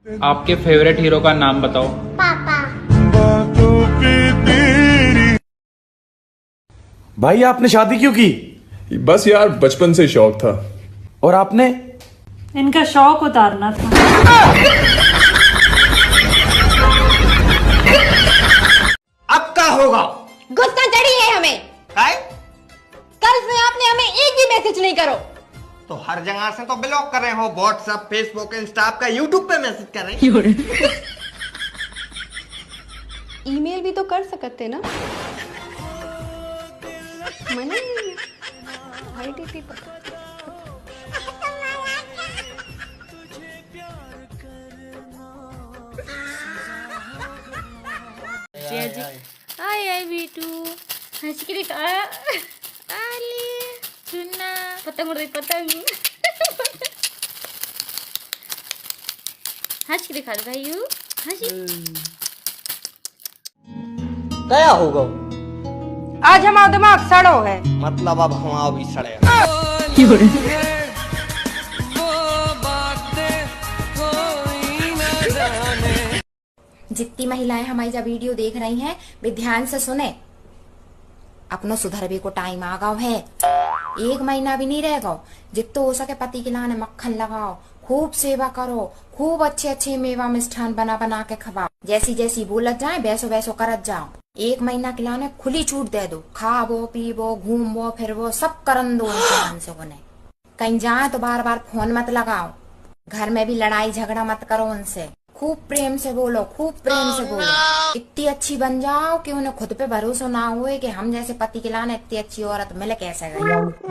आपके favourite hero का नाम बताओ। पापा। भाई आपने शादी क्यों की? बस यार बचपन से शौक था। और आपने? इनका शौक उतारना था। अब क्या होगा? गुस्सा चढ़ी है हमें। काय? कल से आपने हमें एक भी मैसेज नहीं करो। तो हर जगह से तो ब्लॉक कर रहे हो, व्हाट्सएप, फेसबुक, इंस्टा, आपका यूट्यूब पे मैसेज कर रहे हैं। ईमेल भी तो कर सकते ना। मनी आईडी पता। हाय हाय बेटू हंस के दिखा। आले सुनना पतंग उड़ रही पतंग। हंस के दिखा दो भाई हंसी। क्या होगा? आज हमारा दिमाग सड़ो है। मतलब अब हम भी सड़े। जितनी महिलाएं हमारी जब वीडियो देख रही हैं वे ध्यान से सुने। अपनो सुधरबे को टाइम आ गओ है। 1 महीना भी नहीं रह गओ। जितो हो सके पति के लाने मक्खन लगाओ, खूब सेवा करो, खूब अच्छे अच्छे मेवा मिष्ठान बना बना के खवाओ। जैसी जैसी बोलत जाए वैसो वैसो करत जाओ। 1 महीना के लाने खुली छूट दे दो। खावो पीवो घूमवो फिरवो सब करन दो इंसान से उन्हें। कहीं जाए तो बार बार फोन मत लगाओ। घर में भी लड़ाई झगड़ा मत करो उनसे। खूब प्रेम से बोलो, खूब प्रेम से बोलो। इतनी अच्छी बन जाओ कि उन्हें खुद पे भरोसा ना हुए कि हम जैसे पति के लाने इतनी अच्छी औरत मिले कैसे गई।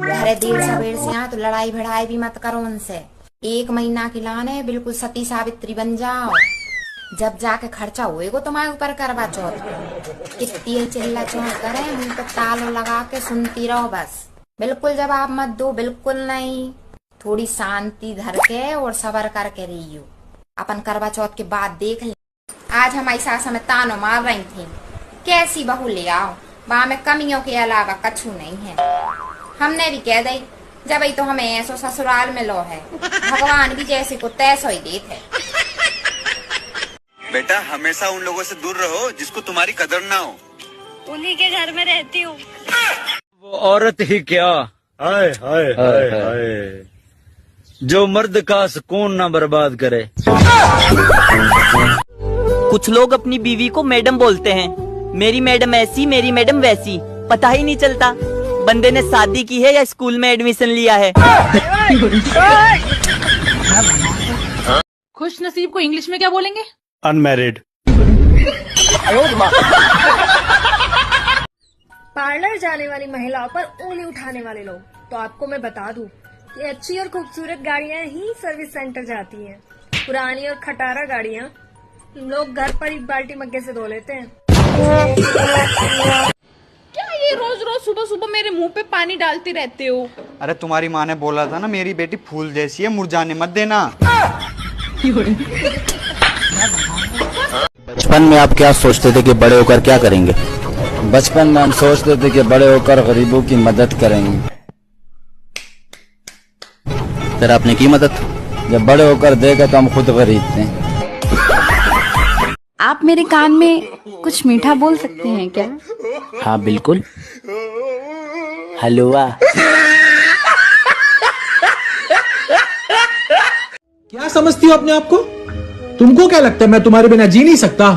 घरे देर सवेर से आए तो लड़ाई भिड़ाई भी मत करो उनसे। 1 महीना के लाने बिल्कुल सती सावित्री बन जाओ। जब जाके खर्चा होएगा तुम्हारे ऊपर करवा चौथ। इतनी चिल्ला चौथ करे मुंह पे तालों लगा के सुनती रहो बस। बिल्कुल जवाब मत दो, बिल्कुल नहीं। थोड़ी शांति धर के और सबर करके रहियो। अपन करवा चौथ के बाद देख ले। आज हमारी सास हमें तानो मार रही थी, कैसी बहू ले आओ, वहाँ में कमियों के अलावा कछु नहीं है। हमने भी कह दी जब तो हमें ऐसो ससुराल में लो है। भगवान भी जैसे को तैसो ही देते है। बेटा हमेशा उन लोगों से दूर रहो जिसको तुम्हारी कदर ना हो। उन्हीं के घर में रहती हूँ। वो औरत ही क्या, हाय हाय हाय हाय, जो मर्द का सुकून ना बर्बाद करे। कुछ लोग अपनी बीवी को मैडम बोलते हैं। मेरी मैडम ऐसी, मेरी मैडम वैसी, पता ही नहीं चलता बंदे ने शादी की है या स्कूल में एडमिशन लिया है। खुश नसीब को इंग्लिश में क्या बोलेंगे? अनमैरिड। पार्लर जाने वाली महिलाओं पर उंगली उठाने वाले लोग। तो आपको मैं बता दूं कि अच्छी और खूबसूरत गाड़ियां ही सर्विस सेंटर जाती हैं। पुरानी और खटारा गाड़ियां लोग घर पर ही बाल्टी मग्गे से धो लेते हैं। क्या ये रोज रोज सुबह सुबह मेरे मुंह पे पानी डालती रहते हो? अरे तुम्हारी माँ ने बोला था ना मेरी बेटी फूल जैसी है, मुरझाने मत देना। बचपन में आप क्या सोचते थे कि बड़े होकर क्या करेंगे? बचपन में हम सोचते थे कि बड़े होकर गरीबों की मदद करेंगे। फिर आपने की मदद? जब बड़े होकर देखा तो हम खुद गरीब थे। आप मेरे कान में कुछ मीठा बोल सकते हैं क्या? हाँ बिल्कुल। हलवा। क्या समझती हो अपने आप को? तुमको क्या लगता है मैं तुम्हारे बिना जी नहीं सकता?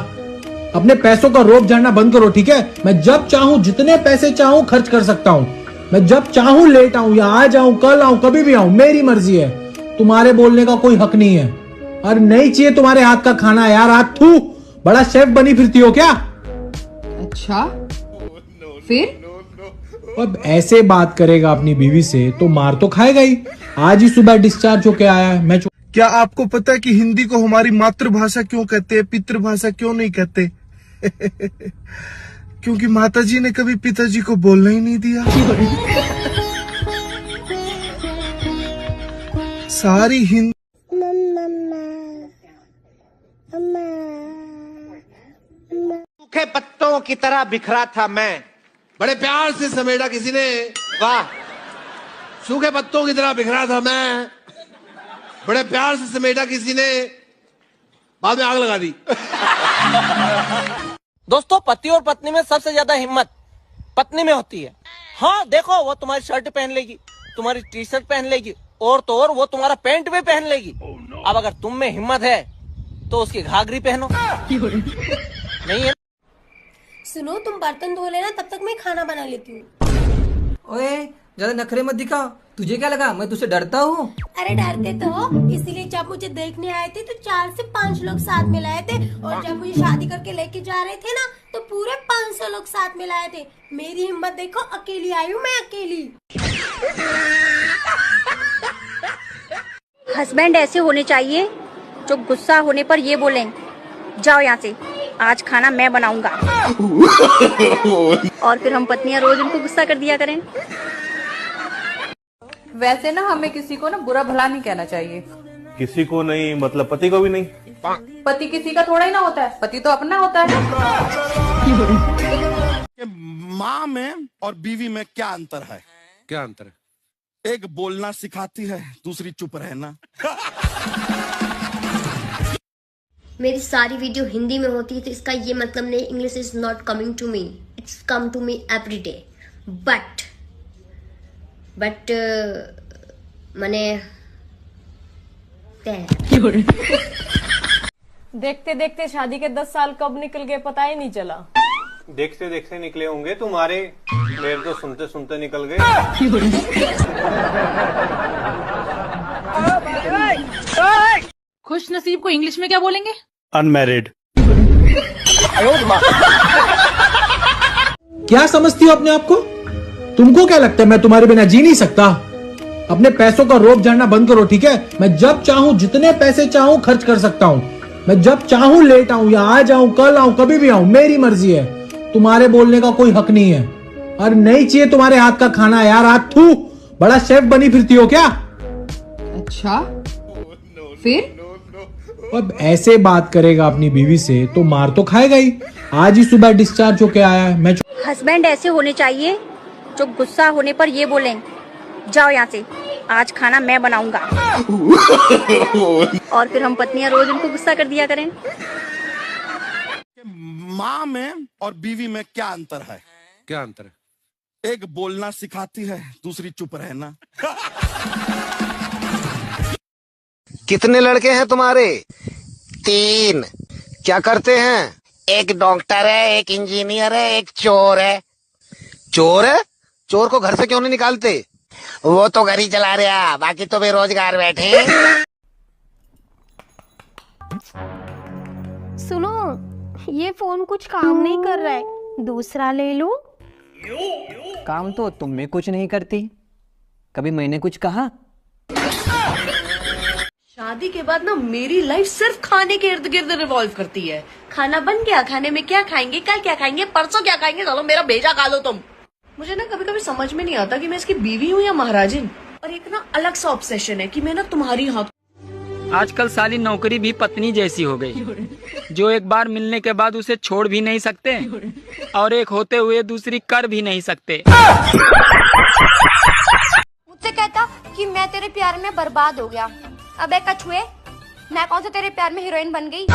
अपने पैसों का रोब जानना बंद करो, ठीक है? मैं जब चाहूं जितने पैसे चाहूं खर्च कर सकता हूं। मैं जब चाहूं लेट आऊं या आ जाऊं, कल आऊं, कभी भी आऊं, मेरी मर्जी है। तुम्हारे बोलने का कोई हक नहीं है। और नहीं चाहिए तुम्हारे हाथ का खाना यार। हाथ थू, बड़ा शेफ बनी फिरती हो क्या? अच्छा फिर? अब ऐसे बात करेगा अपनी बीवी से तो मार तो खाएगा ही। आज ही सुबह डिस्चार्ज होके आया है। मैं क्या आपको पता है कि हिंदी को हमारी मातृभाषा क्यों कहते हैं, पितृभाषा क्यों नहीं कहते? क्योंकि माताजी ने कभी पिताजी को बोलना ही नहीं दिया। सारी हिंदी सूखे पत्तों की तरह बिखरा था मैं, बड़े प्यार से समेटा किसी ने। वाह। सूखे पत्तों की तरह बिखरा था मैं, बड़े प्यार से समेटा किसी ने। बाद में आग लगा दी। दोस्तों, पति और पत्नी में सबसे ज्यादा हिम्मत पत्नी में होती है। हाँ देखो, वो तुम्हारी शर्ट पहन लेगी, तुम्हारी टी शर्ट पहन लेगी, और तो और वो तुम्हारा पैंट भी पहन लेगी। अब अगर तुम में हिम्मत है तो उसकी घाघरी पहनो। नहीं है? सुनो, तुम बर्तन धो लेना, तब तक मैं खाना बना लेती हूँ। ओए, ज्यादा नखरे मत दिखा। तुझे क्या लगा मैं तुझसे डरता हूँ? अरे डरते तो हो, इसीलिए जब मुझे देखने आए थे तो 4 से 5 लोग साथ में लाए थे, और जब मुझे शादी करके लेके जा रहे थे ना, तो पूरे 500 लोग साथ में लाए थे। मेरी हिम्मत देखो, अकेली आई हूँ मैं, अकेली। हस्बैंड ऐसे होने चाहिए जो गुस्सा होने पर ये बोलें, जाओ यहाँ से, आज खाना मैं बनाऊंगा। और फिर हम पत्नियां रोज उनको गुस्सा कर दिया करें। वैसे ना हमें किसी को ना बुरा भला नहीं कहना चाहिए। किसी को नहीं मतलब पति को भी नहीं। पति किसी का थोड़ा ही ना होता है, पति तो अपना होता है। माँ में और बीवी में क्या अंतर है? क्या अंतर है? एक बोलना सिखाती है, दूसरी चुप रहना। मेरी सारी वीडियो हिंदी में होती है, तो इसका ये मतलब नहीं English is not coming to me, it's come to me every day. But मैंने देखते देखते शादी के 10 साल कब निकल गए पता ही नहीं चला। देखते देखते निकले होंगे तुम्हारे, मेरे तो सुनते सुनते निकल गए। खुश नसीब को इंग्लिश में क्या बोलेंगे? अनमैरिड। क्या समझती हो अपने आप को? तुमको क्या लगता है मैं तुम्हारे बिना जी नहीं सकता? अपने पैसों का रोब जानना बंद करो, ठीक है? मैं जब चाहूं, जितने पैसे चाहूं खर्च कर सकता हूं। मैं जब चाहूं लेट आऊं या आ जाऊं, कल आऊं, कभी भी आऊं, मेरी मर्जी है। तुम्हारे बोलने का कोई हक नहीं है। और नहीं चाहिए तुम्हारे हाथ का खाना यार। हाथ थू, बड़ा शेफ बनी फिरती हो क्या? अच्छा, फिर अब ऐसे बात करेगा अपनी बीवी से तो मार तो खाएगा ही। आज ही सुबह डिस्चार्ज होके आया है। मैं हस्बैंड ऐसे होने चाहिए जो गुस्सा होने पर ये बोलें, जाओ यहाँ से, आज खाना मैं बनाऊंगा। और फिर हम पत्नियां रोज उनको गुस्सा कर दिया करें। माँ में और बीवी में क्या अंतर है? क्या अंतर है? एक बोलना सिखाती है, दूसरी चुप रहना। कितने लड़के हैं तुम्हारे? 3। क्या करते हैं? एक डॉक्टर है, एक इंजीनियर है, एक चोर है। चोर है? चोर को घर से क्यों नहीं निकालते? वो तो घर ही चला रहा, बाकी तो बेरोजगार बैठे। सुनो, ये फोन कुछ काम नहीं कर रहा है, दूसरा ले लूं? काम तो तुम में कुछ नहीं करती, कभी मैंने कुछ कहा? शादी के बाद ना मेरी लाइफ सिर्फ खाने के इर्द गिर्द रिवॉल्व करती है। खाना बन गया, खाने में क्या खाएंगे, कल क्या खाएंगे, परसों क्या खाएंगे, चलो मेरा भेजा खा लो तुम। मुझे ना कभी कभी समझ में नहीं आता कि मैं इसकी बीवी हूँ या महाराजिन। और एक ना अलग सा ऑब्सेशन है कि मैं ना तुम्हारी हक। आजकल साली नौकरी भी पत्नी जैसी हो गई, जो एक बार मिलने के बाद उसे छोड़ भी नहीं सकते, और एक होते हुए दूसरी कर भी नहीं सकते। मुझसे कहता कि मैं तेरे प्यार में बर्बाद हो गया। अबे कछुए, मैं कौन सा तेरे प्यार में हीरोइन बन गई?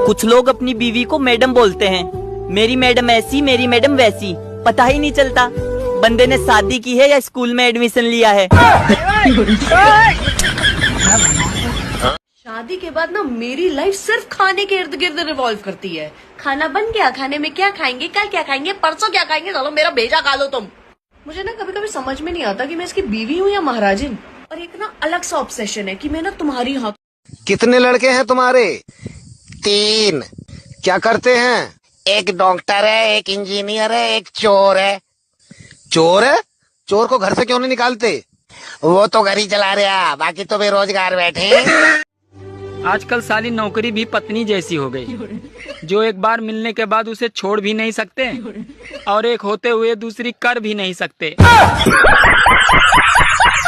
कुछ लोग अपनी बीवी को मैडम बोलते हैं, मेरी मैडम ऐसी, मेरी मैडम वैसी, पता ही नहीं चलता बंदे ने शादी की है या स्कूल में एडमिशन लिया है। शादी के बाद ना मेरी लाइफ सिर्फ खाने के इर्द गिर्द रिवॉल्व करती है। खाना बन गया, खाने में क्या खाएंगे, कल क्या खाएंगे, परसों क्या खाएंगे, चलो मेरा भेजा खा लो तुम। मुझे ना कभी कभी समझ में नहीं आता कि मैं इसकी बीवी हूँ या महाराजिन। और एक ना अलग सा ऑब्सेशन है कि मैं ना तुम्हारी हक। कितने लड़के हैं तुम्हारे? 3। क्या करते हैं? एक डॉक्टर है, एक इंजीनियर है, एक चोर है। चोर है? चोर को घर से क्यों नहीं निकालते? वो तो घर ही चला रहा, बाकी तो बेरोजगार बैठे। आजकल साली नौकरी भी पत्नी जैसी हो गई, जो एक बार मिलने के बाद उसे छोड़ भी नहीं सकते, और एक होते हुए दूसरी कर भी नहीं सकते।